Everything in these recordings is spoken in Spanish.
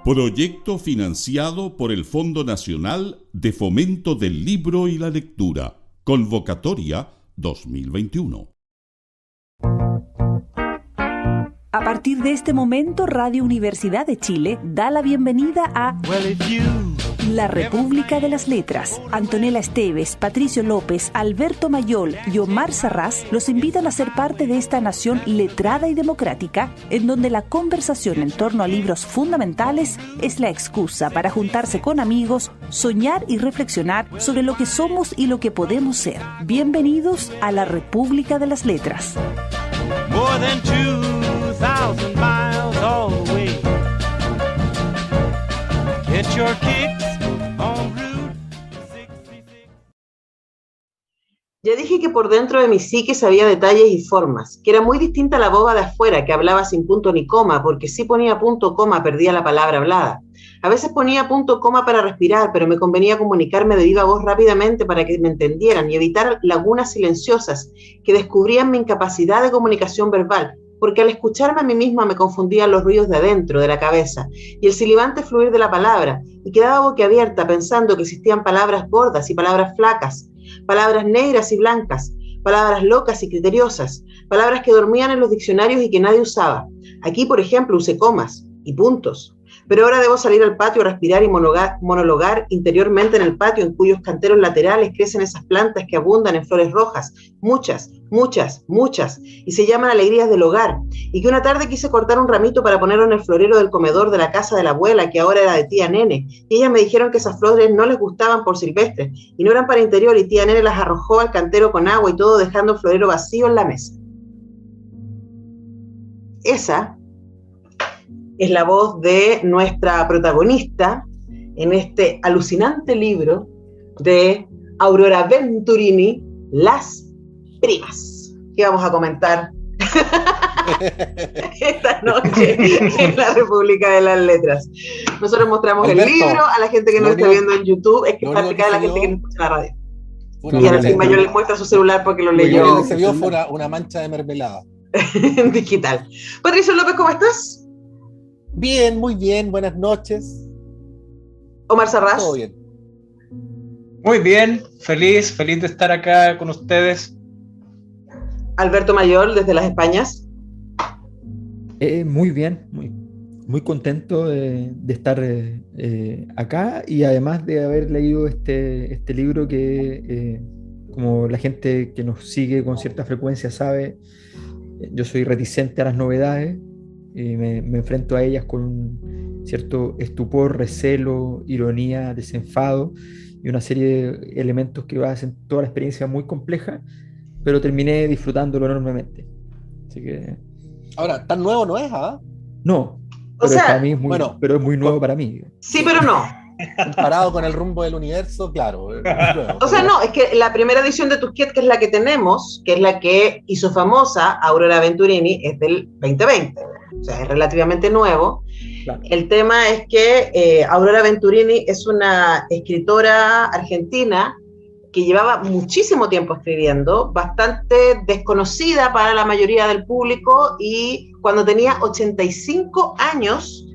Proyecto financiado por el Fondo Nacional de Fomento del Libro y la Lectura. Convocatoria 2021. A partir de este momento, Radio Universidad de Chile da la bienvenida a La República de las Letras. Antonella Esteves, Patricio López, Alberto Mayol y Omar Sarraz los invitan a ser parte de esta nación letrada y democrática, en donde la conversación en torno a libros fundamentales es la excusa para juntarse con amigos, soñar y reflexionar sobre lo que somos y lo que podemos ser. Bienvenidos a La República de las Letras. More than 2,000 miles all the way. Get your kicks on Route 66. Ya dije que por dentro de mi psique había detalles y formas, que era muy distinta a la boba de afuera, que hablaba sin punto ni coma, porque si ponía punto coma perdía la palabra hablada. A veces ponía punto coma para respirar, pero me convenía comunicarme de viva voz rápidamente para que me entendieran y evitar lagunas silenciosas que descubrían mi incapacidad de comunicación verbal, porque al escucharme a mí misma me confundían los ruidos de adentro, de la cabeza, y el silbante fluir de la palabra, y quedaba boquiabierta pensando que existían palabras gordas y palabras flacas, palabras negras y blancas, palabras locas y criteriosas, palabras que dormían en los diccionarios y que nadie usaba. Aquí, por ejemplo, usé comas y puntos. Pero ahora debo salir al patio a respirar y monologar interiormente en el patio en cuyos canteros laterales crecen esas plantas que abundan en flores rojas, muchas, muchas, muchas, y se llaman alegrías del hogar, y que una tarde quise cortar un ramito para ponerlo en el florero del comedor de la casa de la abuela, que ahora era de tía Nene, y ellas me dijeron que esas flores no les gustaban por silvestres, y no eran para interior, y tía Nene las arrojó al cantero con agua y todo, dejando el florero vacío en la mesa. Esa es la voz de nuestra protagonista en este alucinante libro de Aurora Venturini, Las Primas, que vamos a comentar esta noche en la República de las Letras. Nosotros mostramos Alberto, el libro a la gente que nos está viendo en YouTube, es que es parte de la gente que nos escucha en la radio. Y ahora sí, Mayor le muestra su celular porque lo leyó. Lo que se vio fue una mancha de mermelada. Digital. Patricio López, ¿cómo estás? Bien, muy bien, buenas noches. Omar Sarraz. Todo bien. Muy bien, feliz de estar acá con ustedes. Alberto Mayol, desde las Españas. Muy bien, muy contento de estar acá, y además de haber leído este libro que, como la gente que nos sigue con cierta frecuencia sabe, yo soy reticente a las novedades. Y me enfrento a ellas con un cierto estupor, recelo, ironía, desenfado y una serie de elementos que hacen toda la experiencia muy compleja, pero terminé disfrutándolo enormemente. Así que... Ahora, tan nuevo no es, ¿ah? No, pero o sea, para mí es muy, bueno, pero es muy nuevo para mí. Sí, pero no. Comparado con el rumbo del universo, claro. O sea, no, es que la primera edición de Tusquets, que es la que tenemos, que es la que hizo famosa Aurora Venturini, es del 2020. O sea, es relativamente nuevo. Claro. El tema es que Aurora Venturini es una escritora argentina que llevaba muchísimo tiempo escribiendo, bastante desconocida para la mayoría del público, y cuando tenía 85 años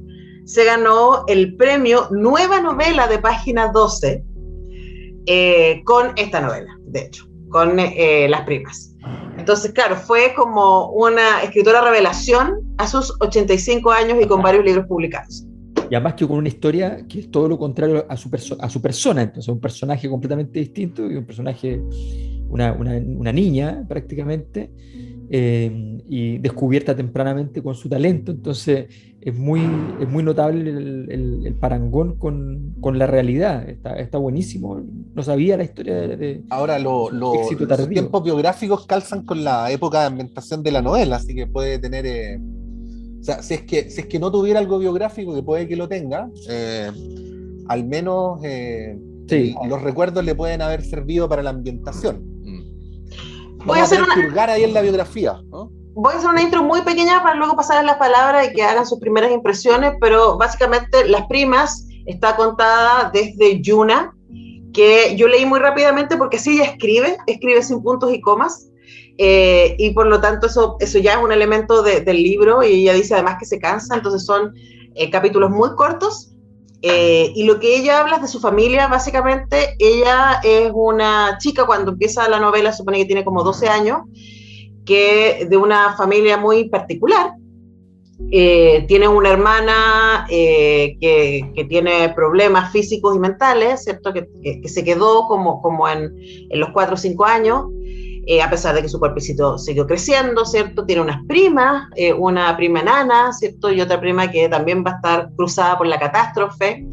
se ganó el premio Nueva Novela de Página 12 con esta novela, de hecho, con Las Primas. Entonces, claro, fue como una escritora revelación a sus 85 años y con varios libros publicados. Y además que con una historia que es todo lo contrario a su persona, entonces un personaje completamente distinto, y un personaje, una niña prácticamente, y descubierta tempranamente con su talento. Entonces es muy notable el parangón con la realidad. Está buenísimo. No sabía la historia de ahora los tiempos biográficos calzan con la época de ambientación de la novela, así que puede tener o sea, si es que no tuviera algo biográfico, que puede que lo tenga, al menos sí, los recuerdos le pueden haber servido para la ambientación. Voy a hacer hurgar ahí en la biografía, ¿no? Voy a hacer una intro muy pequeña para luego pasar a las palabras y que hagan sus primeras impresiones, pero básicamente Las Primas está contada desde Yuna, que yo leí muy rápidamente porque sí, ella escribe sin puntos y comas, y por lo tanto eso ya es un elemento del libro, y ella dice además que se cansa. Entonces son capítulos muy cortos, y lo que ella habla es de su familia. Básicamente ella es una chica, cuando empieza la novela supone que tiene como 12 años, que de una familia muy particular. Tiene una hermana que tiene problemas físicos y mentales, ¿cierto? Que se quedó como en los 4 o 5 años, a pesar de que su cuerpecito siguió creciendo, ¿cierto? Tiene unas primas, una prima enana, ¿cierto? Y otra prima que también va a estar cruzada por la catástrofe.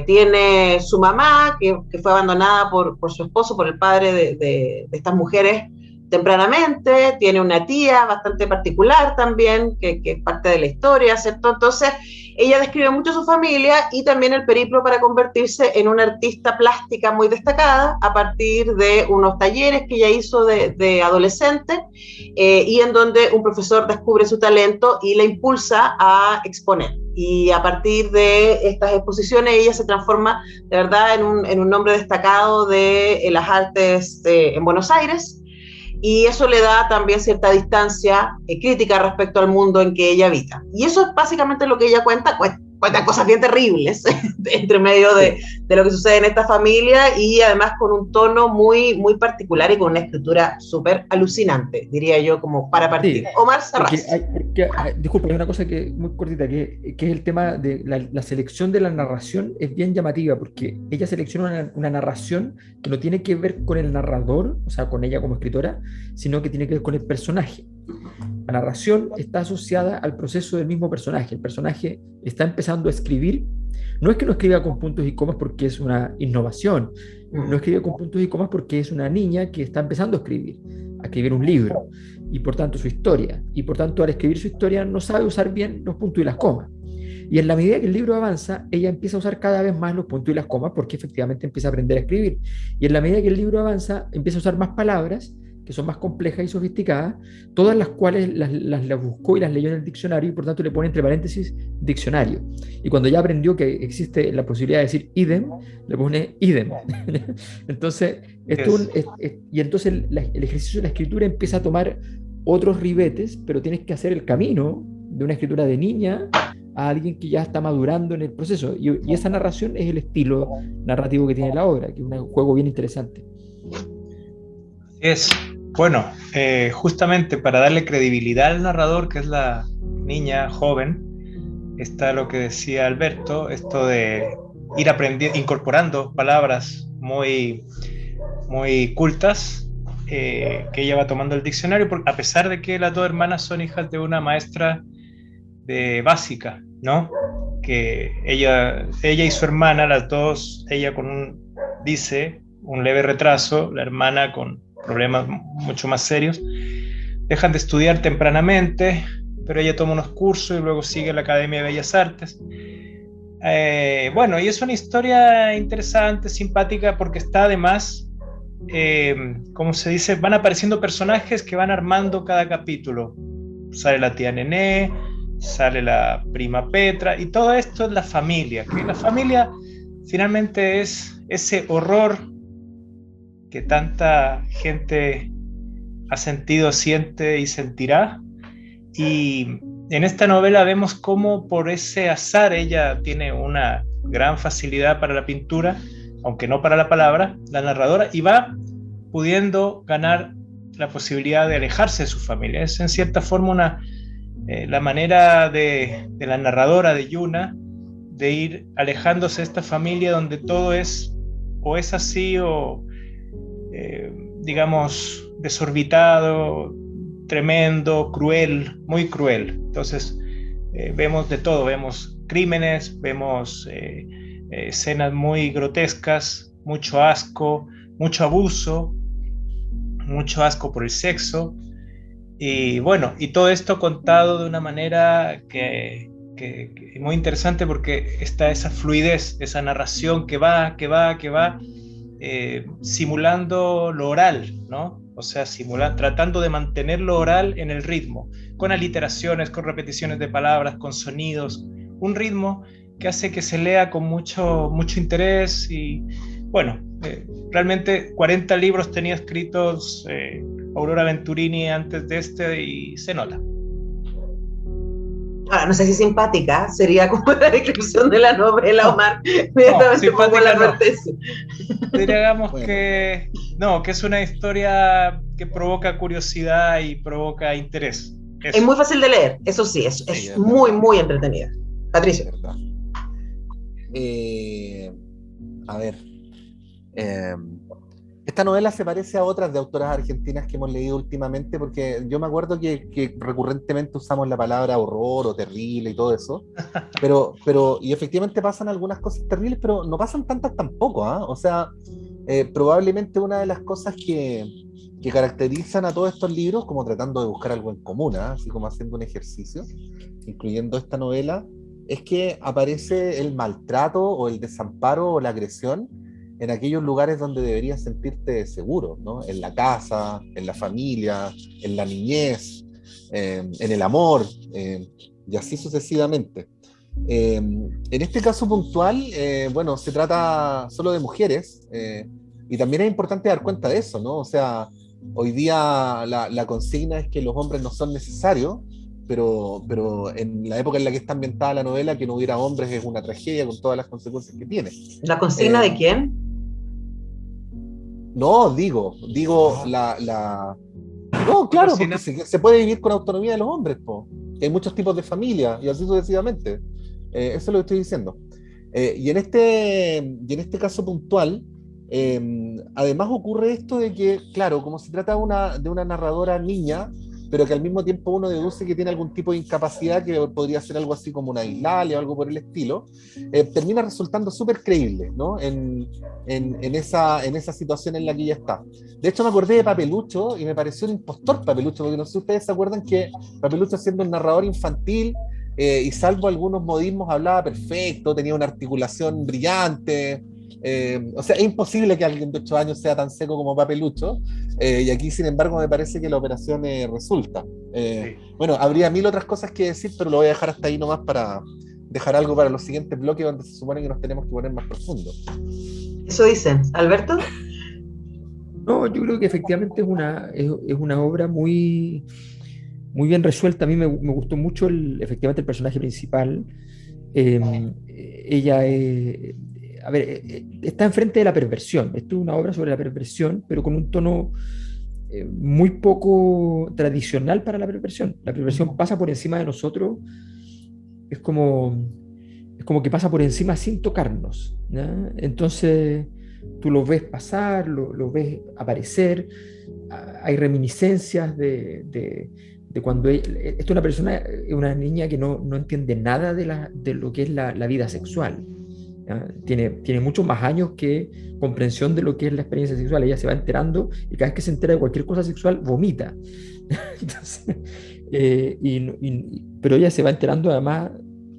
Tiene su mamá, que fue abandonada por su esposo, por el padre de estas mujeres, tempranamente. Tiene una tía bastante particular también, que es parte de la historia, ¿cierto? Entonces, ella describe mucho su familia y también el periplo para convertirse en una artista plástica muy destacada a partir de unos talleres que ella hizo de adolescente, y en donde un profesor descubre su talento y la impulsa a exponer. Y a partir de estas exposiciones ella se transforma de verdad en un nombre destacado de las artes en Buenos Aires. Y eso le da también cierta distancia crítica respecto al mundo en que ella habita. Y eso es básicamente lo que ella cuenta cosas bien terribles entre medio de lo que sucede en esta familia, y además con un tono muy, muy particular y con una escritura súper alucinante, diría yo, como para partir. Sí. Omar Sarraz. Disculpa, hay una cosa que muy cortita, que es el tema de la selección de la narración. Es bien llamativa, porque ella selecciona una narración que no tiene que ver con el narrador, o sea, con ella como escritora, sino que tiene que ver con el personaje. La narración está asociada al proceso del mismo personaje. El personaje está empezando a escribir. No es que no escriba con puntos y comas porque es una innovación. No escribe con puntos y comas porque es una niña que está empezando a escribir un libro, y por tanto su historia. Y por tanto, al escribir su historia no sabe usar bien los puntos y las comas. Y en la medida que el libro avanza, ella empieza a usar cada vez más los puntos y las comas, porque efectivamente empieza a aprender a escribir. Y en la medida que el libro avanza, empieza a usar más palabras que son más complejas y sofisticadas, todas las cuales las buscó y las leyó en el diccionario, y por tanto le pone entre paréntesis diccionario. Y cuando ya aprendió que existe la posibilidad de decir idem, le pone idem. Entonces, y entonces el ejercicio de la escritura empieza a tomar otros ribetes, pero tienes que hacer el camino de una escritura de niña a alguien que ya está madurando en el proceso. Y esa narración es el estilo narrativo que tiene la obra, que es un juego bien interesante. Bueno, justamente para darle credibilidad al narrador, que es la niña joven, está lo que decía Alberto, esto de ir aprendiendo, incorporando palabras muy, muy cultas, que ella va tomando el diccionario, porque a pesar de que las dos hermanas son hijas de una maestra de básica, ¿no? Que ella y su hermana, las dos, ella con un leve retraso, la hermana con problemas mucho más serios, dejan de estudiar tempranamente, pero ella toma unos cursos y luego sigue la Academia de Bellas Artes. Bueno, y es una historia interesante, simpática, porque está además, como se dice, van apareciendo personajes que van armando cada capítulo. Sale la tía Nené, sale la prima Petra, y todo esto es la familia, que la familia finalmente es ese horror que tanta gente ha sentido, siente y sentirá. Y en esta novela vemos cómo por ese azar ella tiene una gran facilidad para la pintura, aunque no para la palabra, la narradora, y va pudiendo ganar la posibilidad de alejarse de su familia. Es en cierta forma la manera de la narradora, de Yuna, de ir alejándose de esta familia donde todo es o es así o digamos desorbitado, tremendo, cruel, muy cruel. Entonces vemos de todo, vemos crímenes, vemos escenas muy grotescas, mucho asco, mucho abuso, mucho asco por el sexo, y bueno, y todo esto contado de una manera que muy interesante, porque está esa fluidez, esa narración que va, simulando lo oral, ¿no? O sea, tratando de mantener lo oral en el ritmo, con aliteraciones, con repeticiones de palabras, con sonidos, un ritmo que hace que se lea con mucho interés. Y bueno, realmente 40 libros tenía escritos Aurora Venturini antes de este, y se nota. Ahora, no sé si simpática, sería como la descripción de la novela, Omar. Inmediatamente pongo la advertencia. Digamos Bueno. que es una historia que provoca curiosidad y provoca interés. Eso. Es muy fácil de leer, eso sí, es muy, muy entretenida. Patricio. Verdad. A ver. Esta novela se parece a otras de autoras argentinas que hemos leído últimamente, porque yo me acuerdo que recurrentemente usamos la palabra horror o terrible y todo eso, y efectivamente pasan algunas cosas terribles, pero no pasan tantas tampoco, ¿eh? O sea, probablemente una de las cosas que caracterizan a todos estos libros, como tratando de buscar algo en común, ¿eh? Así como haciendo un ejercicio, incluyendo esta novela, es que aparece el maltrato o el desamparo o la agresión en aquellos lugares donde deberías sentirte seguro, ¿no? En la casa, en la familia, en la niñez, en el amor, y así sucesivamente. En este caso puntual, bueno, se trata solo de mujeres, y también es importante dar cuenta de eso, ¿no? O sea, hoy día la consigna es que los hombres no son necesarios, pero en la época en la que está ambientada la novela, que no hubiera hombres es una tragedia con todas las consecuencias que tiene. ¿La consigna de quién? No, digo, No, claro, porque se puede vivir con autonomía de los hombres, po. Hay muchos tipos de familia y así sucesivamente. Eso es lo que estoy diciendo. Y en este caso puntual, además ocurre esto de que, claro, como se trata de una narradora niña, pero que al mismo tiempo uno deduce que tiene algún tipo de incapacidad que podría ser algo así como una dislalia o algo por el estilo, termina resultando súper creíble, ¿no? En esa situación en la que ella está. De hecho, me acordé de Papelucho y me pareció un impostor Papelucho, porque no sé si ustedes se acuerdan que Papelucho, siendo un narrador infantil, y salvo algunos modismos, hablaba perfecto, tenía una articulación brillante. O sea, es imposible que alguien de 8 años sea tan seco como Papelucho, y aquí, sin embargo, me parece que la operación resulta. Sí. Bueno, habría mil otras cosas que decir, pero lo voy a dejar hasta ahí nomás para dejar algo para los siguientes bloques donde se supone que nos tenemos que poner más profundos. Eso dicen. ¿Alberto? No, yo creo que efectivamente es una obra muy, muy bien resuelta. A mí me gustó mucho efectivamente el personaje principal. Ella a ver, está enfrente de la perversión. Esto es una obra sobre la perversión, pero con un tono muy poco tradicional para la perversión. La perversión pasa por encima de nosotros, es como que pasa por encima sin tocarnos, ¿ya? Entonces tú lo ves pasar, lo ves aparecer, hay reminiscencias de cuando esta es una persona, una niña que no entiende nada de lo que es la vida sexual. Tiene muchos más años que comprensión de lo que es la experiencia sexual. Ella se va enterando y cada vez que se entera de cualquier cosa sexual vomita. Entonces, pero ella se va enterando además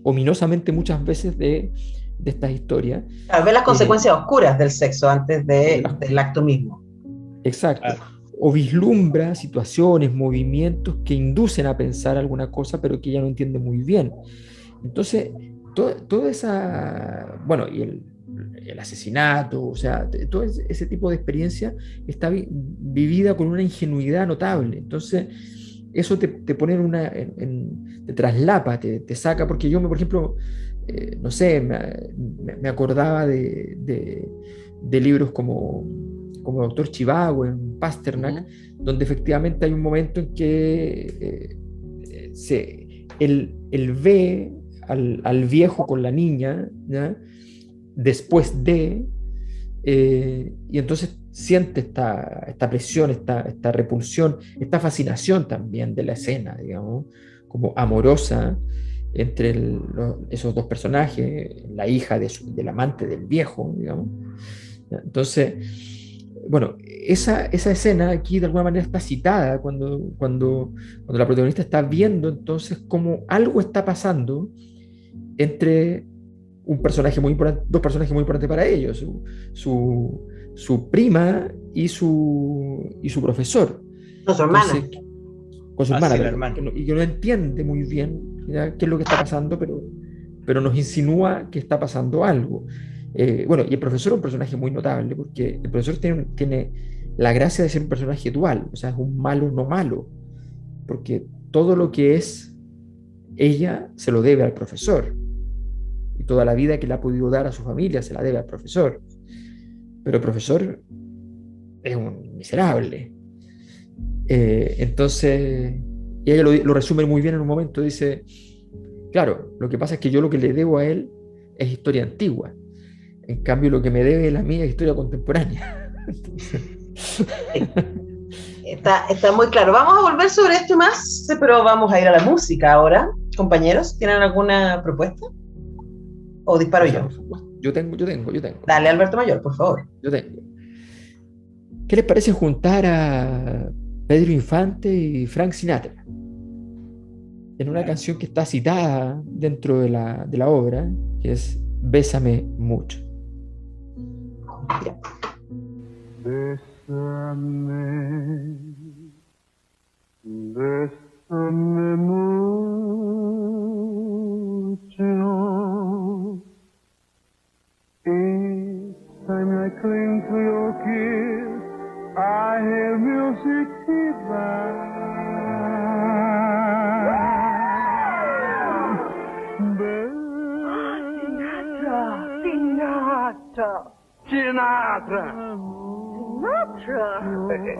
ominosamente muchas veces de estas historias. Ve las consecuencias oscuras del sexo antes del acto mismo. Exacto. O vislumbra situaciones, movimientos que inducen a pensar alguna cosa, pero que ella no entiende muy bien. Entonces, toda esa, bueno, y el asesinato, o sea, todo ese tipo de experiencia está vivida con una ingenuidad notable. Entonces, eso te pone te traslapa, te saca, porque yo, por ejemplo, no sé, me acordaba de libros como Doctor Zhivago en Pasternak, donde efectivamente hay un momento en que él ve al viejo con la niña, ¿ya? Después y entonces siente esta presión, esta repulsión, esta fascinación también de la escena, digamos, como amorosa entre esos dos personajes, la hija del amante del viejo, digamos. Entonces, bueno, esa escena aquí de alguna manera está citada cuando la protagonista está viendo entonces cómo algo está pasando entre dos personajes muy importantes para ellos, su prima y su profesor. Con su hermana. Entonces, con su hermana, y que no entiende muy bien, ¿ya?, qué es lo que está pasando, pero nos insinúa que está pasando algo. Bueno, y el profesor es un personaje muy notable, porque el profesor tiene la gracia de ser un personaje dual, o sea, es un malo no malo, porque todo lo que es ella se lo debe al profesor. Y toda la vida que le ha podido dar a su familia se la debe al profesor. Pero el profesor es un miserable. Entonces, y ella lo resume muy bien en un momento. Dice, claro, lo que pasa es que yo lo que le debo a él es historia antigua. En cambio, lo que me debe él a mí es historia contemporánea. Está muy claro. Vamos a volver sobre esto y más, pero vamos a ir a la música ahora. Compañeros, ¿tienen alguna propuesta? ¿O disparo yo? Yo tengo. Dale, Alberto Mayor, por favor. Yo tengo. ¿Qué les parece juntar a Pedro Infante y Frank Sinatra en una canción que está citada dentro de la obra, que es Bésame mucho? Ya. Bésame, bésame mucho. Each time I cling to your kiss, I hear music divine. Sinatra.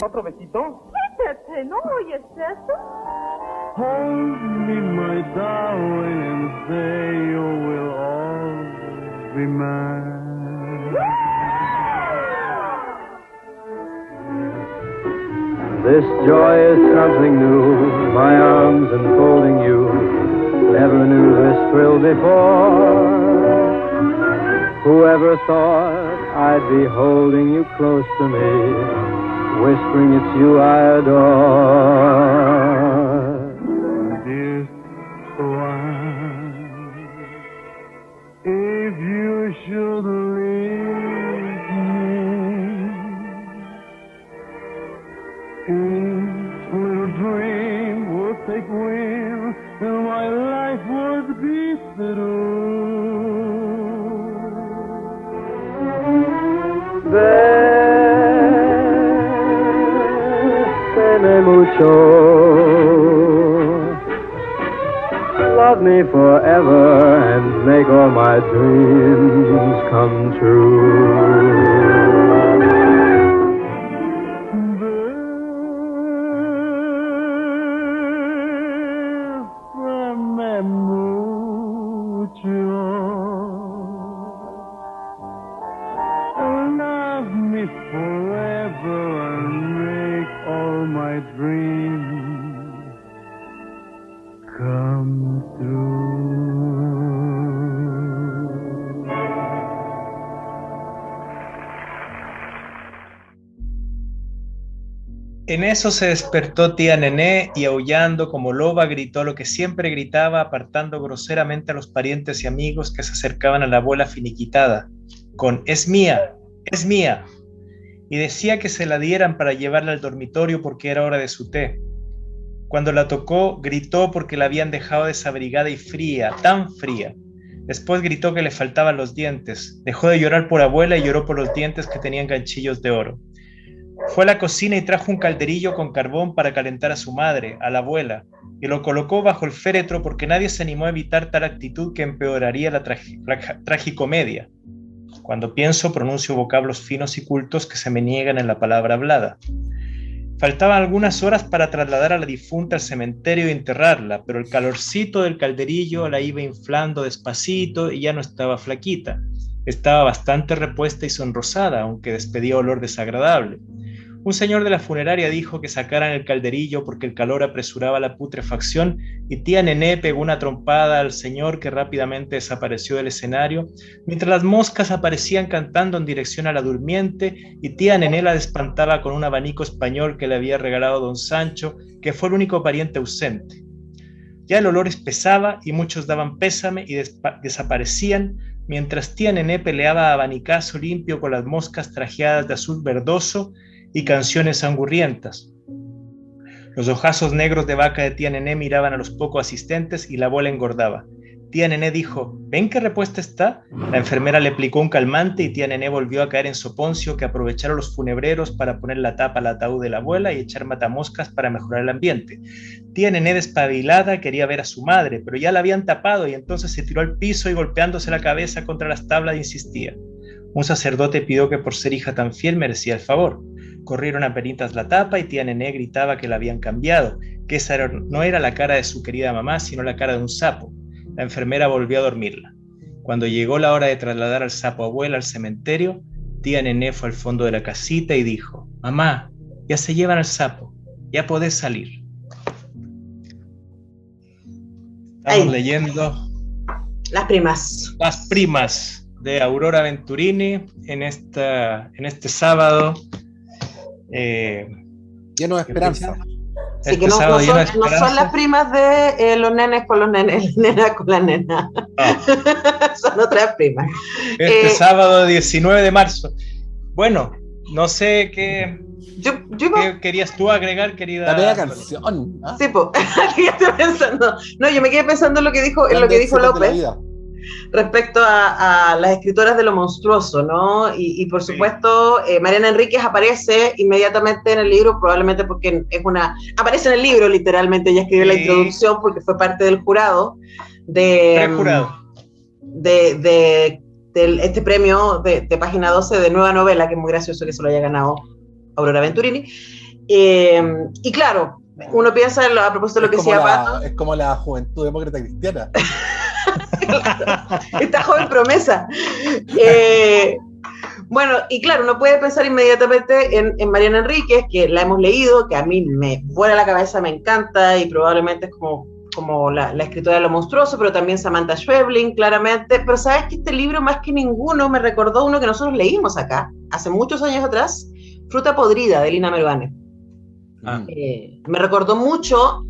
Otro besito. Quítate, ¿no oyes eso? Hold me, my darling, and say you will always be mine. This joy is something new, my arms enfolding you. Never knew this thrill before. Whoever thought I'd be holding you close to me, whispering it's you I adore. Dear one, if you should leave me, each little dream would take wing, and my life would be through. Bésame mucho. Love me forever and make all my dreams come true. Bésame mucho. Love me forever and make all my dreams come true. En eso se despertó tía Nené y aullando como loba gritó lo que siempre gritaba, apartando groseramente a los parientes y amigos que se acercaban a la abuela finiquitada, con «Es mía, es mía», y decía que se la dieran para llevarla al dormitorio porque era hora de su té. Cuando la tocó, gritó porque la habían dejado desabrigada y fría, tan fría. Después gritó que le faltaban los dientes. Dejó de llorar por abuela y lloró por los dientes que tenían ganchillos de oro. Fue a la cocina y trajo un calderillo con carbón para calentar a su madre, a la abuela, y lo colocó bajo el féretro porque nadie se animó a evitar tal actitud que empeoraría la tragicomedia. Cuando pienso, pronuncio vocablos finos y cultos que se me niegan en la palabra hablada. Faltaban algunas horas para trasladar a la difunta al cementerio y enterrarla, pero el calorcito del calderillo la iba inflando despacito y ya no estaba flaquita. Estaba bastante repuesta y sonrosada, aunque despedía olor desagradable. Un señor de la funeraria dijo que sacaran el calderillo porque el calor apresuraba la putrefacción y tía Nené pegó una trompada al señor que rápidamente desapareció del escenario, mientras las moscas aparecían cantando en dirección a la durmiente y tía Nené la espantaba con un abanico español que le había regalado don Sancho, que fue el único pariente ausente. Ya el olor espesaba y muchos daban pésame y desaparecían, mientras tía Nené peleaba a abanicazo limpio con las moscas trajeadas de azul verdoso y canciones angurrientas. Los ojazos negros de vaca de tía Nené miraban a los pocos asistentes y la abuela engordaba. Tía Nené dijo: ¿ven qué repuesta está? La enfermera le aplicó un calmante y tía Nené volvió a caer en soponcio, que aprovecharon los funebreros para poner la tapa al ataúd de la abuela y echar matamoscas para mejorar el ambiente. Tía Nené, despabilada, quería ver a su madre, pero ya la habían tapado, y entonces se tiró al piso y golpeándose la cabeza contra las tablas insistía. Un sacerdote pidió que por ser hija tan fiel merecía el favor. Corrieron a penitas la tapa y tía Nené gritaba que la habían cambiado, que esa no era la cara de su querida mamá, sino la cara de un sapo. La enfermera volvió a dormirla. Cuando llegó la hora de trasladar al sapo abuela al cementerio, tía Nené fue al fondo de la casita y dijo: mamá, ya se llevan al sapo, ya podés salir. Estamos leyendo Las primas. Las primas de Aurora Venturini en este sábado. Lleno de esperanza. Sí, que no son las primas de los nenes con los nenes, nenas con las nenas. No. Son otras primas. Sábado 19 de marzo. Bueno, no sé qué querías tú agregar, querida. La bella canción. ¿Ah? Sí, pues, ¿qué estoy pensando? No, yo me quedé pensando en lo que dijo López respecto a las escritoras de lo monstruoso, ¿no? Y por supuesto, Mariana Enríquez aparece inmediatamente en el libro, probablemente porque aparece en el libro, literalmente. Ella escribió la introducción porque fue parte del jurado de este premio de página 12 de nueva novela, que es muy gracioso que se lo haya ganado Aurora Venturini. Y claro, uno piensa a propósito de lo que decía Pato. Es como la Juventud Demócrata Cristiana. Esta joven promesa. Bueno, y claro, uno puede pensar inmediatamente en Mariana Enríquez, que la hemos leído, que a mí me vuela la cabeza, me encanta, y probablemente es como la escritora de lo monstruoso, pero también Samantha Schweblin, claramente. Pero sabes que este libro, más que ninguno, me recordó uno que nosotros leímos acá, hace muchos años atrás, Fruta podrida, de Lina Mervane. Me recordó mucho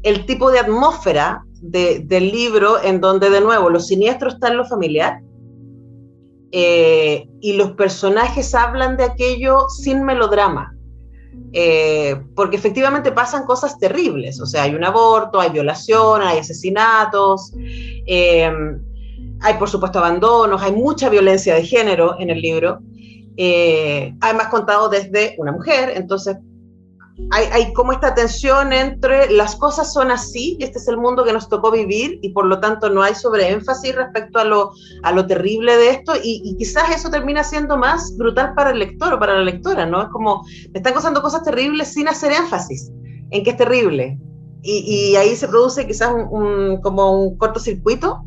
el tipo de atmósfera del libro, en donde de nuevo lo siniestro está en lo familiar, y los personajes hablan de aquello sin melodrama, porque efectivamente pasan cosas terribles. O sea, hay un aborto, hay violación, hay asesinatos, hay por supuesto abandonos, hay mucha violencia de género en el libro, además contado desde una mujer. Entonces hay como esta tensión entre las cosas son así y este es el mundo que nos tocó vivir, y por lo tanto no hay sobreénfasis respecto a lo terrible de esto, y quizás eso termina siendo más brutal para el lector o para la lectora, ¿no? Es como, me están pasando cosas terribles sin hacer énfasis en que es terrible, y ahí se produce quizás como un cortocircuito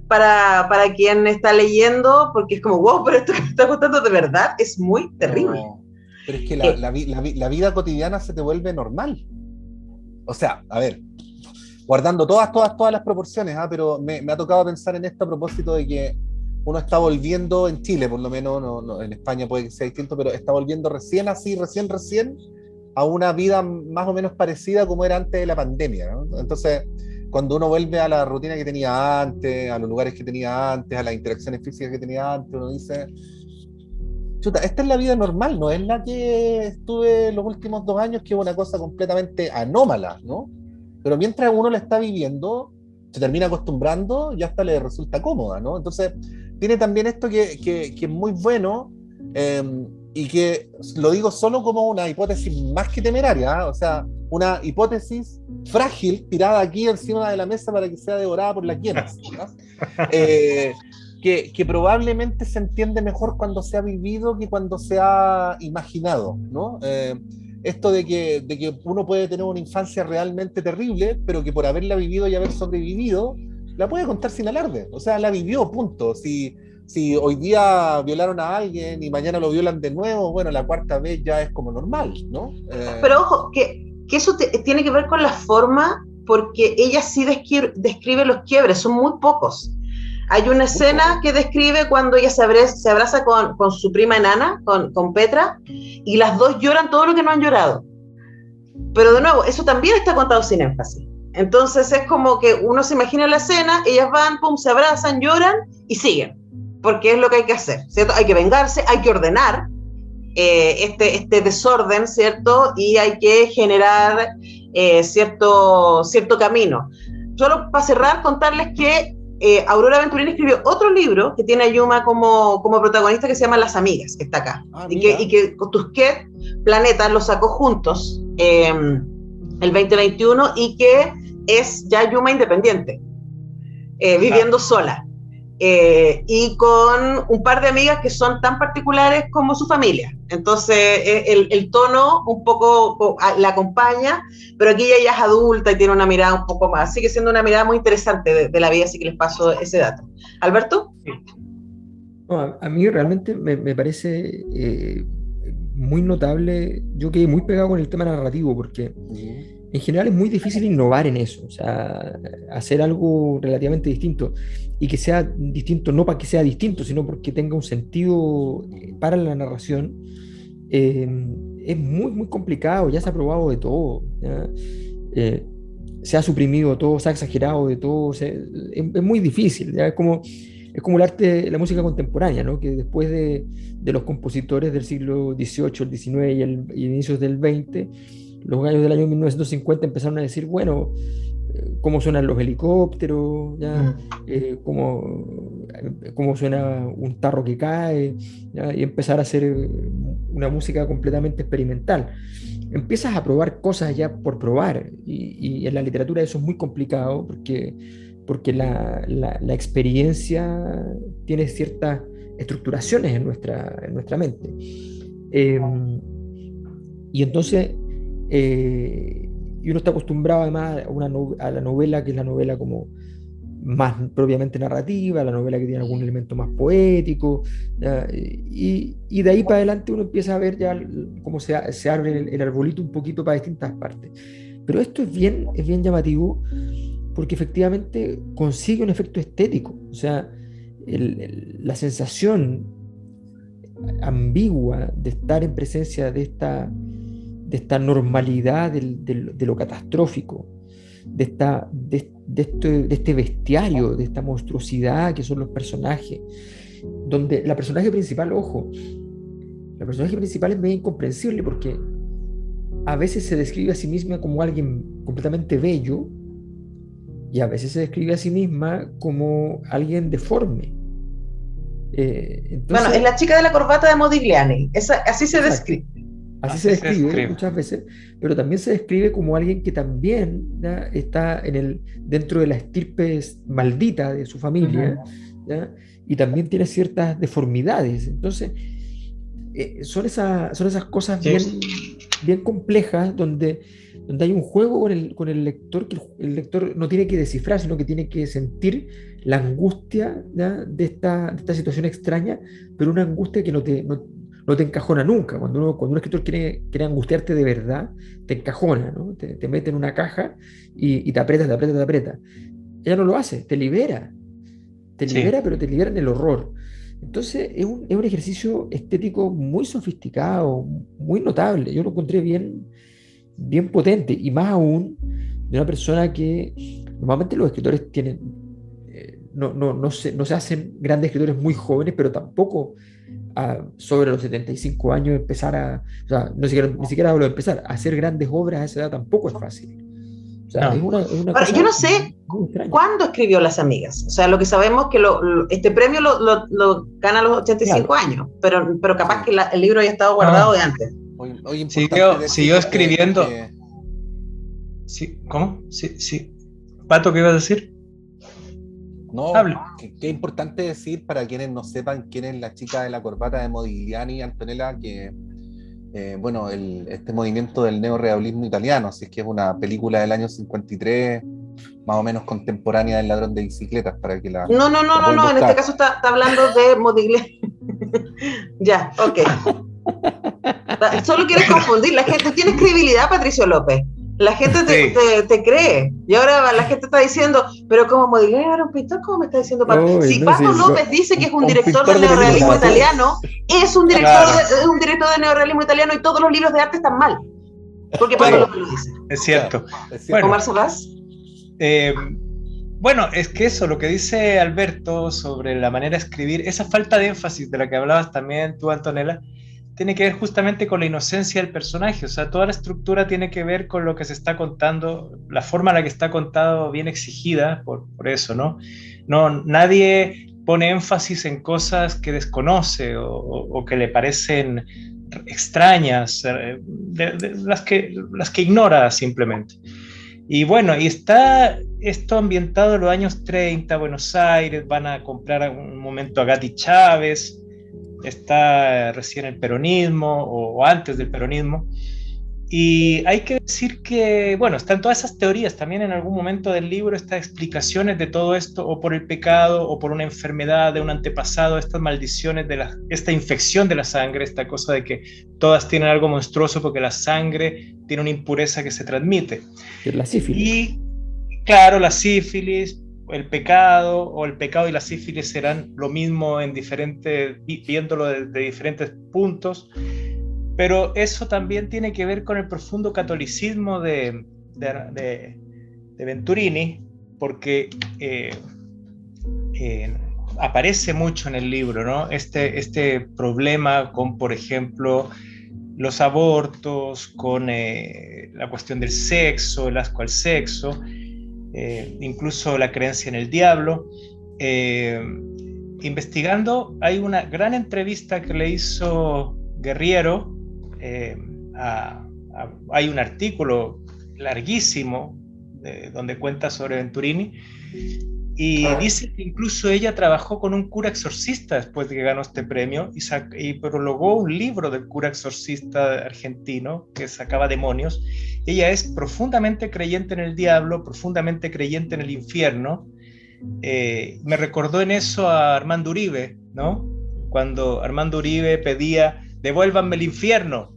para quien está leyendo, porque es como, wow, pero esto que me está contando de verdad es muy terrible. No. Pero es que la vida cotidiana se te vuelve normal. O sea, a ver, guardando todas las proporciones, pero me ha tocado pensar en esto a propósito de que uno está volviendo en Chile, por lo menos, no, en España puede que sea distinto, pero está volviendo recién a una vida más o menos parecida como era antes de la pandemia, ¿no? Entonces, cuando uno vuelve a la rutina que tenía antes, a los lugares que tenía antes, a las interacciones físicas que tenía antes, uno dice: chuta, esta es la vida normal, no es la que estuve los últimos 2 años, que es una cosa completamente anómala, ¿no? Pero mientras uno la está viviendo, se termina acostumbrando y hasta le resulta cómoda, ¿no? Entonces, tiene también esto que es muy bueno, y que lo digo solo como una hipótesis más que temeraria, ¿eh? O sea, una hipótesis frágil tirada aquí encima de la mesa para que sea devorada por las hienas, ¿no? Que probablemente se entiende mejor cuando se ha vivido que cuando se ha imaginado, ¿no? Esto de que uno puede tener una infancia realmente terrible, pero que por haberla vivido y haber sobrevivido, la puede contar sin alarde. O sea, la vivió, punto. Si hoy día violaron a alguien y mañana lo violan de nuevo, bueno, la 4ª vez ya es como normal, ¿no? Pero ojo, que eso tiene que ver con la forma, porque ella sí describe los quiebres, son muy pocos. Hay una escena que describe cuando ella se abraza con su prima enana, con Petra, y las dos lloran todo lo que no han llorado. Pero de nuevo, eso también está contado sin énfasis. Entonces es como que uno se imagina la escena, ellas van, pum, se abrazan, lloran y siguen, porque es lo que hay que hacer, ¿cierto? Hay que vengarse, hay que ordenar este desorden, ¿cierto? Y hay que generar cierto camino. solo para cerrar, contarles que Aurora Venturini escribió otro libro que tiene a Yuma como protagonista, que se llama Las Amigas, que está acá. Y que Tusquets Planeta lo sacó juntos el 2021, y que es ya Yuma independiente, viviendo sola. Y con un par de amigas que son tan particulares como su familia. Entonces el tono un poco la acompaña, pero aquí ella es adulta y tiene una mirada un poco más, sigue siendo una mirada muy interesante de la vida, así que les paso ese dato. ¿Alberto? No, a mí realmente me parece muy notable. Yo quedé muy pegado con el tema narrativo, porque en general es muy difícil innovar en eso, o sea, hacer algo relativamente distinto, y que sea distinto no para que sea distinto, sino porque tenga un sentido para la narración. Es muy, muy complicado. Ya se ha probado de todo, se ha suprimido todo, se ha exagerado de todo, es muy difícil, ¿ya? Es como el arte, la música contemporánea, ¿no? Que después de los compositores del siglo XVIII, el XIX y inicios del XX, los gallos del año 1950 empezaron a decir, bueno, cómo suenan los helicópteros, ¿ya? Cómo suena un tarro que cae, ¿ya? Y empezar a hacer una música completamente experimental. Empiezas a probar cosas ya por probar, y en la literatura eso es muy complicado, porque la experiencia tiene ciertas estructuraciones en nuestra mente. Y entonces, y uno está acostumbrado además a la novela, que es la novela como más propiamente narrativa, la novela que tiene algún elemento más poético, y de ahí para adelante uno empieza a ver ya cómo se abre el arbolito un poquito para distintas partes. Pero esto es bien llamativo, porque efectivamente consigue un efecto estético, o sea, la sensación ambigua de estar en presencia de esta normalidad de lo catastrófico, de este bestiario, de esta monstruosidad que son los personajes, donde la personaje principal, ojo, la personaje principal es medio incomprensible, porque a veces se describe a sí misma como alguien completamente bello, y a veces se describe a sí misma como alguien deforme. Entonces, bueno, es la chica de la corbata de Modigliani, así se describe. Así se describe muchas veces, pero también se describe como alguien que también, ¿ya?, está dentro de la estirpe maldita de su familia, ¿ya?, y también tiene ciertas deformidades. Entonces, son esas cosas bien complejas, donde hay un juego con el lector, que el lector no tiene que descifrar, sino que tiene que sentir la angustia, ¿ya?, de esta situación extraña, pero una angustia que no te encajona nunca. Cuando un escritor quiere angustiarte de verdad, te encajona, ¿no? Te mete en una caja y te aprieta. Ella no lo hace, te libera, pero te libera en el horror. Entonces es un ejercicio estético muy sofisticado, muy notable. Yo lo encontré bien potente, y más aún de una persona que normalmente los escritores tienen, no se hacen grandes escritores muy jóvenes, pero tampoco sobre los 75 años empezar o sea, ni siquiera hablo de empezar a hacer grandes obras a esa edad, tampoco es fácil. O sea, es una Ahora, yo no sé cuándo escribió Las Amigas. O sea, lo que sabemos que este premio lo gana a los 85 años, pero capaz que el libro haya estado guardado de antes. Siguió escribiendo. Sí, ¿cómo? Sí. Pato, ¿qué ibas a decir? No, qué importante decir, para quienes no sepan quién es la chica de la corbata de Modigliani, Antonella, que este movimiento del neorrealismo italiano, así es que es una película del año 53, más o menos contemporánea del Ladrón de Bicicletas, para que la... No, en este caso está hablando de Modigliani. Ya, ok. Solo quieres confundir, la gente tiene credibilidad, Patricio López. La gente te cree, y ahora la gente está diciendo, pero como Modigliani era un pintor, ¿cómo me está diciendo Pato? Si Pato López dice que es un director del neorrealismo italiano, es un director del neorrealismo italiano, y todos los libros de arte están mal, porque Pato López lo dice. Es cierto. Bueno, Omar Salas. Bueno, es que eso, lo que dice Alberto sobre la manera de escribir, esa falta de énfasis de la que hablabas también tú, Antonella, tiene que ver justamente con la inocencia del personaje, o sea, toda la estructura tiene que ver con lo que se está contando, la forma en la que está contado bien exigida, por eso, ¿no? Nadie pone énfasis en cosas que desconoce o que le parecen extrañas, las que ignora simplemente. Y bueno, y está esto ambientado en los años 30, Buenos Aires, van a comprar un momento a Gatti Chávez, está recién el peronismo o antes del peronismo, y hay que decir que, bueno, están todas esas teorías, también en algún momento del libro estas explicaciones de todo esto, o por el pecado, o por una enfermedad de un antepasado, estas maldiciones, esta infección de la sangre, esta cosa de que todas tienen algo monstruoso porque la sangre tiene una impureza que se transmite. La sífilis. Y claro, la sífilis, el pecado y la sífilis serán lo mismo viéndolo de diferentes puntos, pero eso también tiene que ver con el profundo catolicismo de Venturini, porque aparece mucho en el libro, ¿no? Este problema con, por ejemplo, los abortos, con la cuestión del sexo, el asco al sexo, incluso la creencia en el diablo. Investigando, hay una gran entrevista que le hizo Guerriero, hay un artículo larguísimo donde cuenta sobre Venturini, y dice que incluso ella trabajó con un cura exorcista después de que ganó este premio y prologó un libro del cura exorcista argentino que sacaba demonios. Ella es profundamente creyente en el diablo, profundamente creyente en el infierno. Me recordó en eso a Armando Uribe, ¿no? Cuando Armando Uribe pedía devuélvanme el infierno,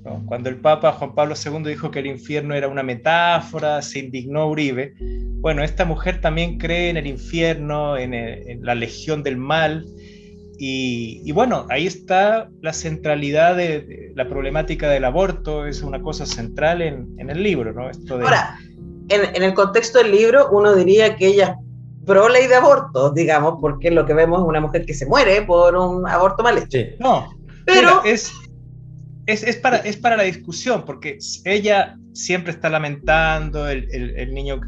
¿no? Cuando el Papa Juan Pablo II dijo que el infierno era una metáfora, se indignó Uribe. Bueno, esta mujer también cree en el infierno, en la legión del mal, y bueno, ahí está la centralidad de la problemática del aborto, es una cosa central en el libro, ¿no? Ahora, en el contexto del libro, uno diría que ella es pro ley de aborto, digamos, porque lo que vemos es una mujer que se muere por un aborto mal hecho. Sí. No, pero es para la discusión, porque ella siempre está lamentando el niño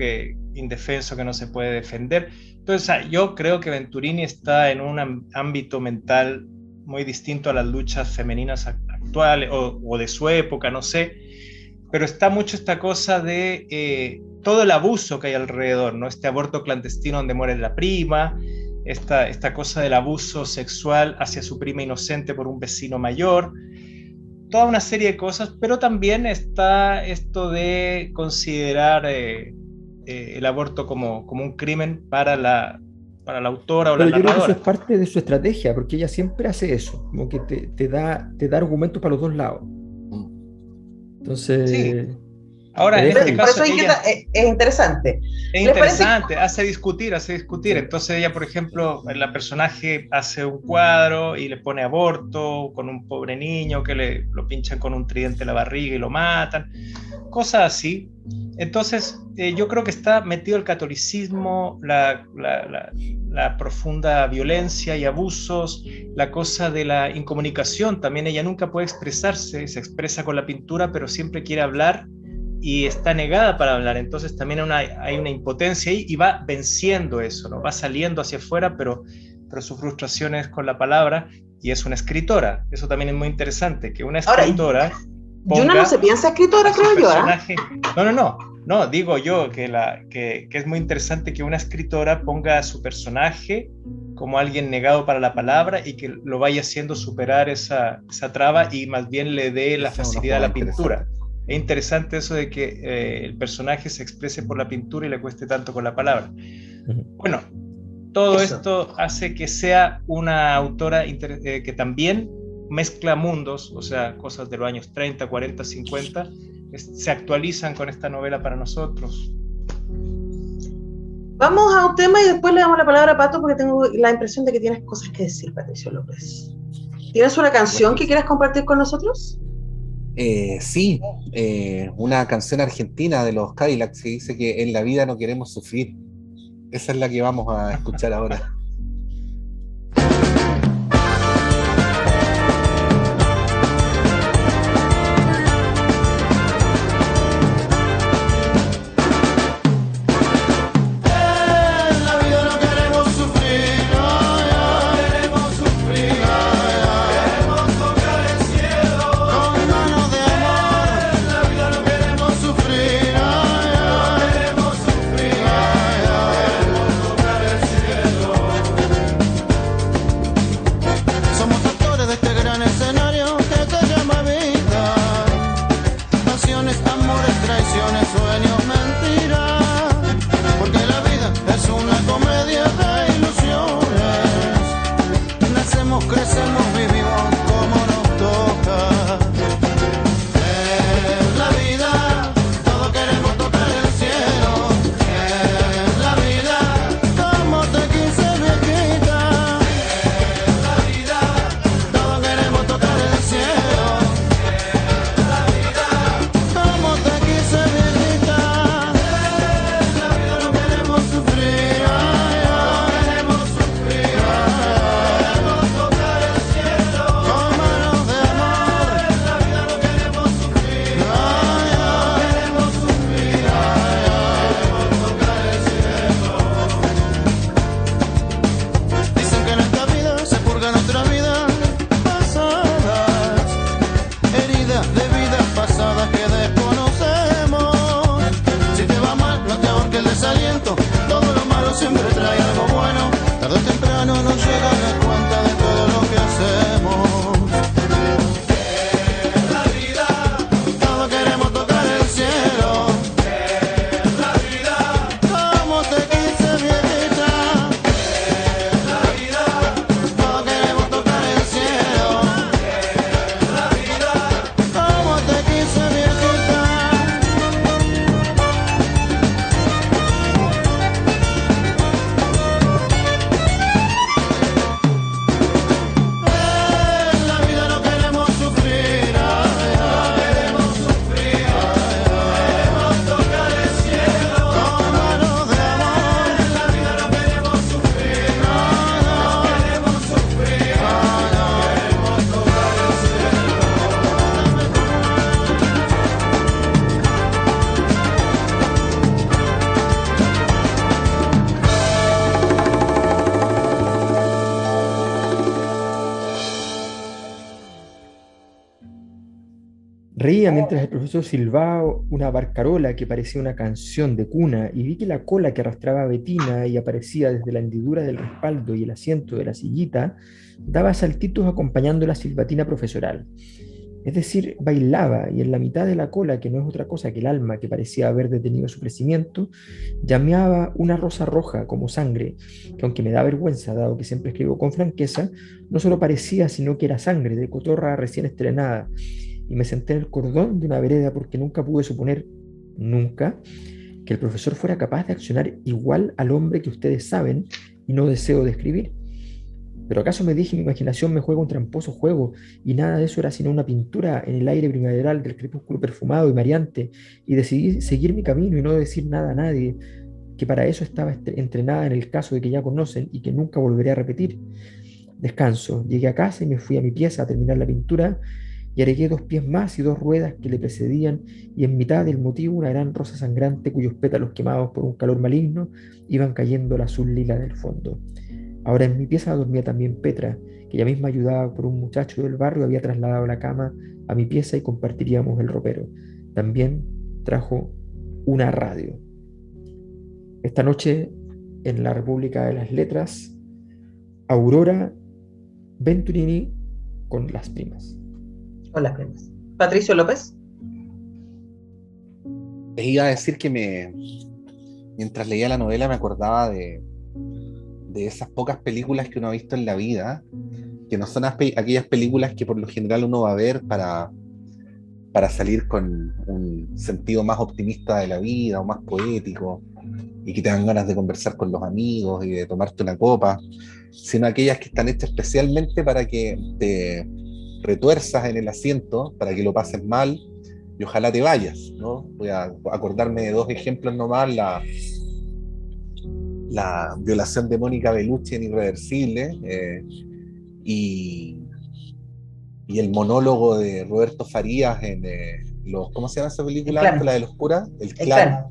indefenso que no se puede defender. Entonces, yo creo que Venturini está en un ámbito mental muy distinto a las luchas femeninas actuales o de su época, no sé, pero está mucho esta cosa de todo el abuso que hay alrededor, ¿no? Este aborto clandestino donde muere la prima, esta cosa del abuso sexual hacia su prima inocente por un vecino mayor, toda una serie de cosas, pero también está esto de considerar el aborto como un crimen para la autora o la narradora. Pero yo creo que eso es parte de su estrategia, porque ella siempre hace eso, como que te da argumentos para los dos lados. Entonces... Sí. Ahora, en este caso, por eso es interesante. Es interesante, hace discutir. Entonces ella, por ejemplo, la personaje hace un cuadro y le pone aborto con un pobre niño que lo pinchan con un tridente en la barriga y lo matan, cosas así. Entonces, yo creo que está metido el catolicismo, la profunda violencia y abusos, la cosa de la incomunicación. También ella nunca puede expresarse, se expresa con la pintura, pero siempre quiere hablar y está negada para hablar. Entonces también hay una impotencia ahí y va venciendo eso, ¿no? Va saliendo hacia afuera, pero su frustración es con la palabra, y es una escritora. Eso también es muy interesante, que una escritora... Ahora, no se piensa escritora, creo yo. No, digo yo que es muy interesante que una escritora ponga a su personaje como alguien negado para la palabra y que lo vaya haciendo superar esa traba y más bien le dé la facilidad a la pintura. Es interesante eso de que el personaje se exprese por la pintura y le cueste tanto con la palabra. Bueno, todo esto hace que sea una autora que también mezcla mundos, o sea, cosas de los años 30, 40, 50, se actualizan con esta novela para nosotros. Vamos a un tema y después le damos la palabra a Pato, porque tengo la impresión de que tienes cosas que decir, Patricio López. ¿Tienes una canción que quieras compartir con nosotros? Sí, una canción argentina de los Cadillacs que dice que en la vida no queremos sufrir. Esa es la que vamos a escuchar ahora. Reía mientras el profesor silbaba una barcarola que parecía una canción de cuna, y vi que la cola que arrastraba a Betina y aparecía desde la hendidura del respaldo y el asiento de la sillita daba saltitos acompañando la silbatina profesoral. Es decir, bailaba, y en la mitad de la cola, que no es otra cosa que el alma que parecía haber detenido su crecimiento, llameaba una rosa roja como sangre, que aunque me da vergüenza, dado que siempre escribo con franqueza, no solo parecía, sino que era sangre de cotorra recién estrenada. Y me senté en el cordón de una vereda porque nunca pude suponer, nunca, que el profesor fuera capaz de accionar igual al hombre que ustedes saben y no deseo describir. ¿Pero acaso me dije, mi imaginación me juega un tramposo juego, y nada de eso era sino una pintura en el aire primaveral del crepúsculo perfumado y mareante, y decidí seguir mi camino y no decir nada a nadie, que para eso estaba entrenada en el caso de que ya conocen y que nunca volveré a repetir? Descanso, llegué a casa y me fui a mi pieza a terminar la pintura, y agregué 2 pies más y 2 ruedas que le precedían, y en mitad del motivo una gran rosa sangrante cuyos pétalos quemados por un calor maligno iban cayendo al azul lila del fondo. Ahora en mi pieza dormía también Petra, que ella misma, ayudada por un muchacho del barrio, había trasladado la cama a mi pieza y compartiríamos el ropero. También trajo una radio. Esta noche, en la República de las Letras, Aurora Venturini con Las Primas. Con Las Primas. Patricio López. Les iba a decir que mientras leía la novela me acordaba de esas pocas películas que uno ha visto en la vida, que no son aquellas películas que por lo general uno va a ver para salir con un sentido más optimista de la vida o más poético, y que te dan ganas de conversar con los amigos y de tomarte una copa, sino aquellas que están hechas especialmente para que te retuerzas en el asiento, para que lo pases mal y ojalá te vayas, ¿no? Voy a acordarme de 2 ejemplos nomás: la violación de Mónica Bellucci en Irreversible, y el monólogo de Roberto Farías en ¿cómo se llama esa película? La de los curas, El Clan.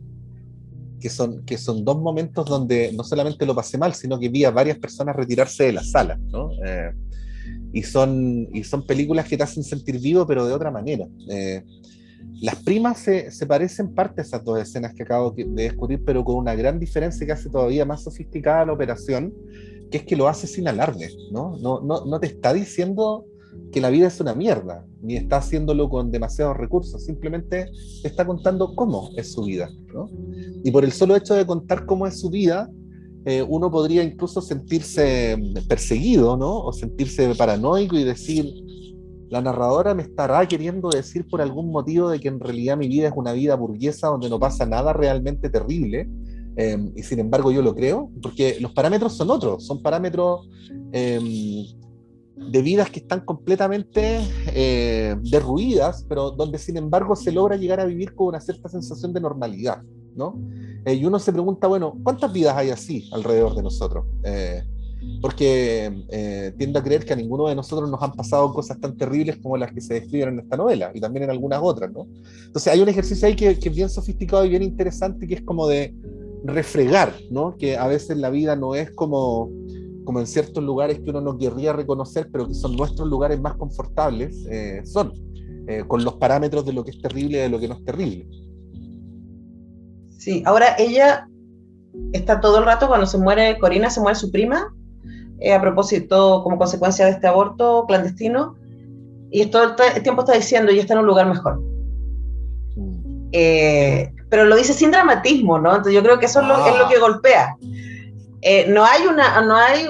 Que son 2 momentos donde no solamente lo pasé mal, sino que vi a varias personas retirarse de la sala, ¿no? Y son películas que te hacen sentir vivo, pero de otra manera. Las Primas se parecen parte a esas 2 escenas que acabo de descubrir, pero con una gran diferencia que hace todavía más sofisticada la operación, que es que lo hace sin alarde, ¿no? No te está diciendo que la vida es una mierda, ni está haciéndolo con demasiados recursos, simplemente te está contando cómo es su vida, ¿no? Y por el solo hecho de contar cómo es su vida, uno podría incluso sentirse perseguido, ¿no? O sentirse paranoico y decir: la narradora me estará queriendo decir por algún motivo de que en realidad mi vida es una vida burguesa donde no pasa nada realmente terrible, y sin embargo yo lo creo, porque los parámetros son otros, son parámetros de vidas que están completamente derruidas, pero donde sin embargo se logra llegar a vivir con una cierta sensación de normalidad, ¿no? Y uno se pregunta, bueno, ¿cuántas vidas hay así alrededor de nosotros? Porque tiendo a creer que a ninguno de nosotros nos han pasado cosas tan terribles como las que se describen en esta novela, y también en algunas otras, ¿no? Entonces hay un ejercicio ahí que es bien sofisticado y bien interesante, que es como de refregar, ¿no? Que a veces la vida no es como en ciertos lugares que uno no querría reconocer, pero que son nuestros lugares más confortables, con los parámetros de lo que es terrible y de lo que no es terrible. Sí, ahora ella está todo el rato, cuando se muere Corina, se muere su prima, a propósito, como consecuencia de este aborto clandestino, y todo el tiempo está diciendo, ella está en un lugar mejor. Pero lo dice sin dramatismo, ¿no? Entonces yo creo que eso es lo que golpea. No hay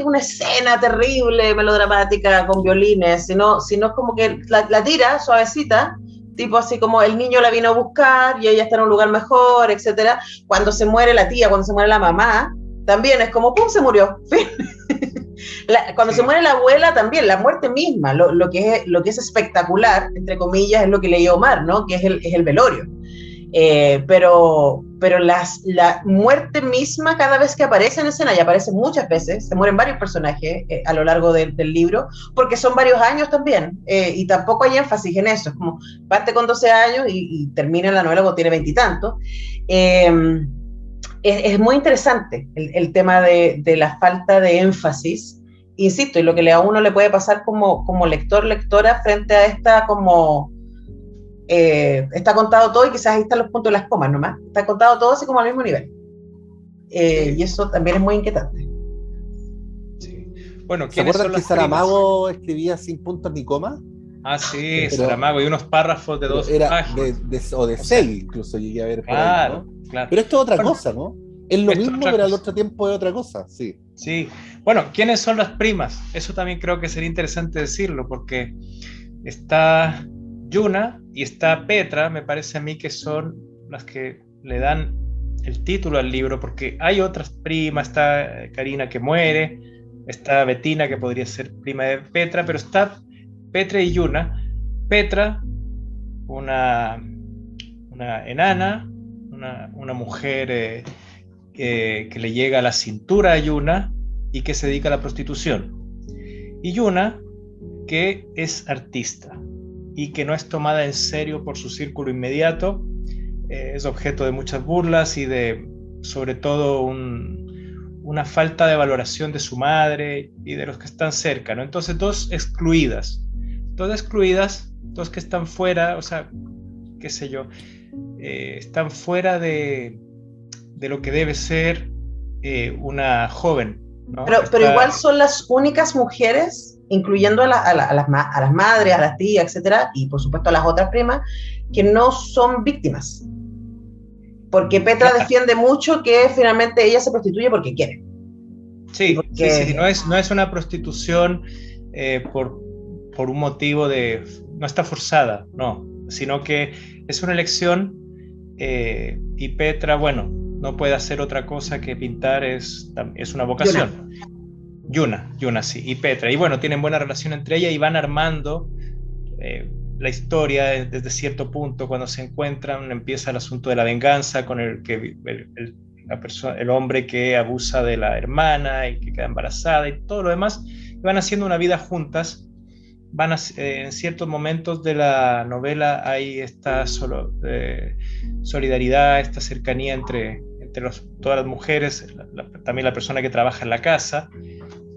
una escena terrible, melodramática, con violines, sino es como que la tira suavecita, tipo así como el niño la vino a buscar y ella está en un lugar mejor, etcétera. Cuando se muere la tía, cuando se muere la mamá, también es como ¡pum! Se murió. Cuando se muere la abuela, también la muerte misma, lo que es espectacular, entre comillas, es lo que leía Omar, ¿no? Que es el velorio. Pero la muerte misma, cada vez que aparece en escena, y aparece muchas veces, se mueren varios personajes a lo largo del libro, porque son varios años también, y tampoco hay énfasis en eso, es como parte con 12 años y termina la novela cuando tiene 20 y tantos. Es muy interesante el tema de la falta de énfasis, insisto, y lo que a uno le puede pasar como lector, lectora, frente a esta como está contado todo y quizás ahí están los puntos de las comas nomás. Está contado todo así como al mismo nivel. Y eso también es muy inquietante. Sí. Bueno, ¿se acuerdan que Saramago escribía sin puntos ni comas? Ah, sí, Saramago, y unos párrafos de 2 páginas. O de 6 incluso llegué a ver por ahí, ¿no? Claro. Pero esto es otra cosa, ¿no? Es lo mismo, pero al otro tiempo es otra cosa, sí. Sí. Bueno, ¿quiénes son las primas? Eso también creo que sería interesante decirlo, porque está Yuna y está Petra, me parece a mí que son las que le dan el título al libro, porque hay otras primas, está Karina que muere, está Bettina que podría ser prima de Petra, pero está Petra y Yuna. Petra, una enana, una mujer que le llega a la cintura a Yuna y que se dedica a la prostitución. Y Yuna, que es artista y que no es tomada en serio por su círculo inmediato, es objeto de muchas burlas y de, sobre todo, una falta de valoración de su madre y de los que están cerca, ¿no? Entonces, dos excluidas, dos que están fuera, o sea, qué sé yo, están fuera de lo que debe ser una joven, ¿no? Pero igual son las únicas mujeres, incluyendo a las madres, a las tías, etcétera, y por supuesto a las otras primas, que no son víctimas. Porque Petra defiende mucho que finalmente ella se prostituye porque quiere. Sí, sí, no es una prostitución por un motivo no está forzada, no, sino que es una elección y Petra, bueno, no puede hacer otra cosa que pintar, es una vocación. Yuna, sí, y Petra, y bueno, tienen buena relación entre ellas y van armando la historia desde cierto punto. Cuando se encuentran empieza el asunto de la venganza con el hombre que abusa de la hermana y que queda embarazada y todo lo demás, y van haciendo una vida juntas. En ciertos momentos de la novela hay esta solidaridad, esta cercanía entre todas las mujeres, también la persona que trabaja en la casa,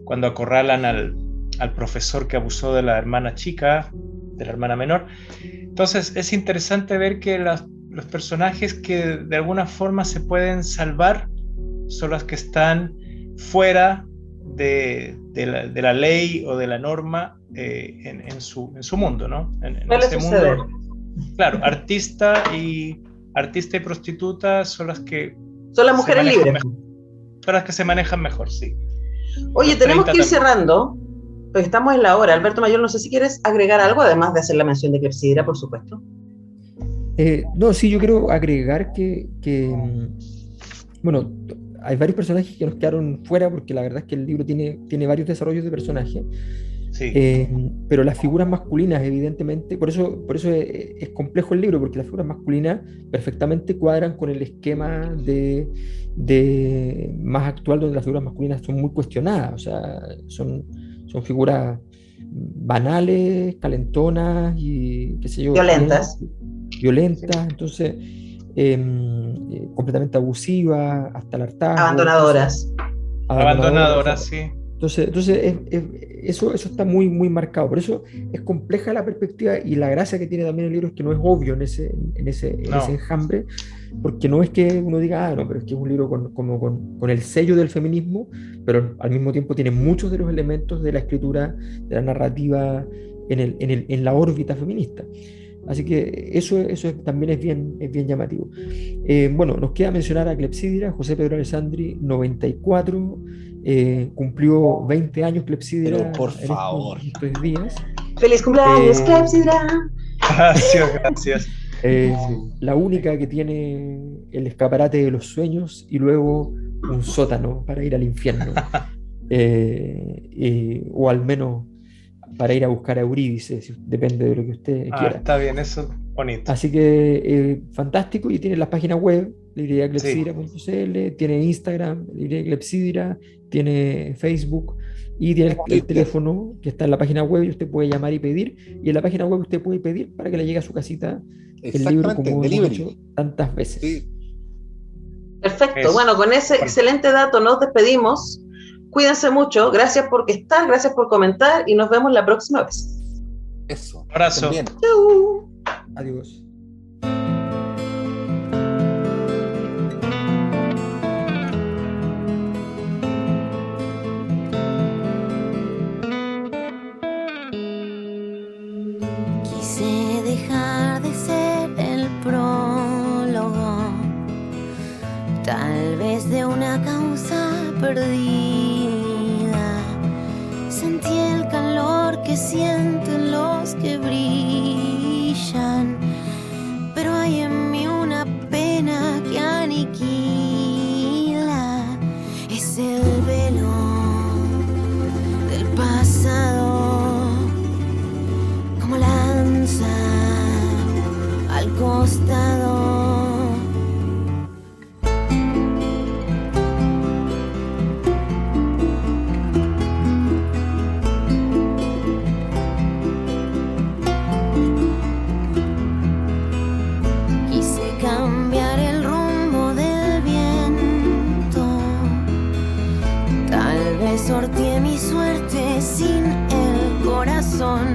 cuando acorralan al profesor que abusó de la hermana chica, de la hermana menor. Entonces es interesante ver que los personajes que de alguna forma se pueden salvar son los que están fuera de la ley o de la norma en su mundo, ¿no? En ese mundo, claro, artista y prostituta son las que son las mujeres libres mejor, son las que se manejan mejor, sí. Oye, tenemos que ir cerrando, porque estamos en la hora. Alberto Mayor, no sé si quieres agregar algo, además de hacer la mención de Clepsidra, por supuesto. No, sí, yo quiero agregar que bueno, hay varios personajes que nos quedaron fuera, porque la verdad es que el libro tiene varios desarrollos de personajes. Sí. Pero las figuras masculinas, evidentemente, por eso es complejo el libro, porque las figuras masculinas perfectamente cuadran con el esquema de más actual, donde las figuras masculinas son muy cuestionadas, o sea, son figuras banales, calentonas y qué sé yo, violentas, entonces completamente abusivas, hasta el hartazgo, abandonadoras, sí. Entonces eso está muy, muy marcado. Por eso es compleja la perspectiva, y la gracia que tiene también el libro es que no es obvio en ese enjambre, porque no es que uno diga, no, pero es que es un libro con el sello del feminismo, pero al mismo tiempo tiene muchos de los elementos de la escritura, de la narrativa en la órbita feminista. Así que eso también es bien llamativo. Bueno, nos queda mencionar a Clepsidra, José Pedro Alessandri, 94, cumplió 20 años Clepsidra. Por favor. Estos días. ¡Feliz cumpleaños, Clepsidra! Gracias. La única que tiene el escaparate de los sueños y luego un sótano para ir al infierno. O al menos para ir a buscar a Eurídice, depende de lo que usted quiera. Está bien, eso es bonito. Así que fantástico, y tiene la página web, libreriaclepsidra.cl, tiene Instagram, librería Clepsidra, tiene Facebook, y tiene el teléfono que está en la página web, y usted puede llamar y pedir, y en la página web usted puede pedir para que le llegue a su casita el libro, como hemos hecho tantas veces. Sí. Perfecto, bueno, con ese excelente dato nos despedimos. Cuídense mucho, gracias por estar, gracias por comentar, y nos vemos la próxima vez. Eso. Abrazo. Chau. Adiós. Quise dejar de ser el prólogo, tal vez de una causa perdida. Sentí el calor que sienten los que brillan, pero hay en mí una pena que aniquila. Es el velo del pasado, como lanza al costado. Sorteé mi suerte sin el corazón.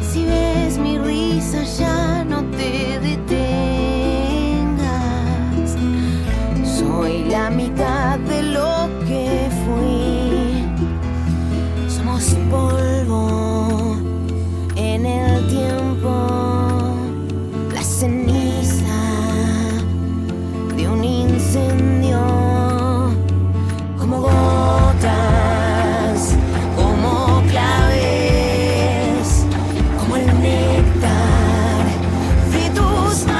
Si ves mi risa ya no te detengas. Soy la mitad de lo que fui. Somos polvo en el tiempo, la ceniza de un incendio, como gotas, como claves, como el néctar de tus mares.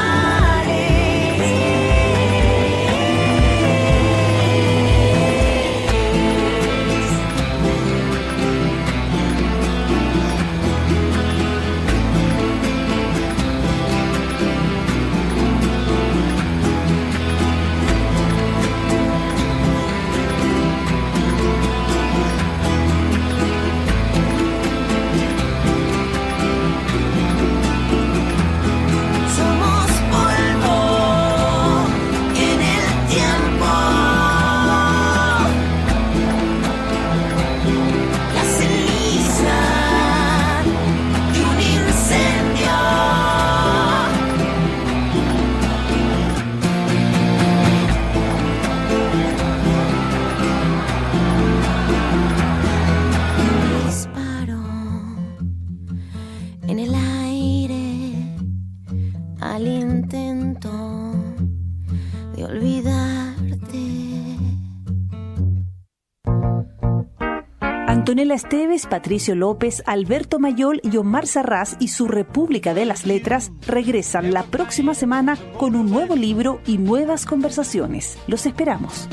Antonella Esteves, Patricio López, Alberto Mayol y Omar Sarraz y su República de las Letras regresan la próxima semana con un nuevo libro y nuevas conversaciones. Los esperamos.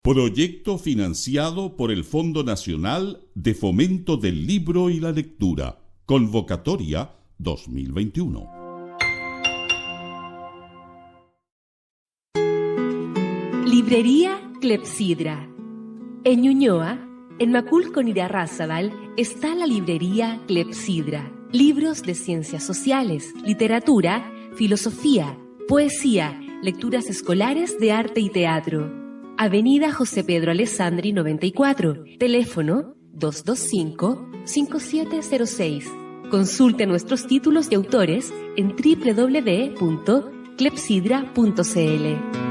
Proyecto financiado por el Fondo Nacional de Fomento del Libro y la Lectura. Convocatoria 2021. Librería Clepsidra. En Ñuñoa, en Macul con Irarrázaval, está la librería Clepsidra. Libros de ciencias sociales, literatura, filosofía, poesía, lecturas escolares de arte y teatro. Avenida José Pedro Alessandri 94, teléfono 225-5706. Consulte nuestros títulos y autores en www.clepsidra.cl.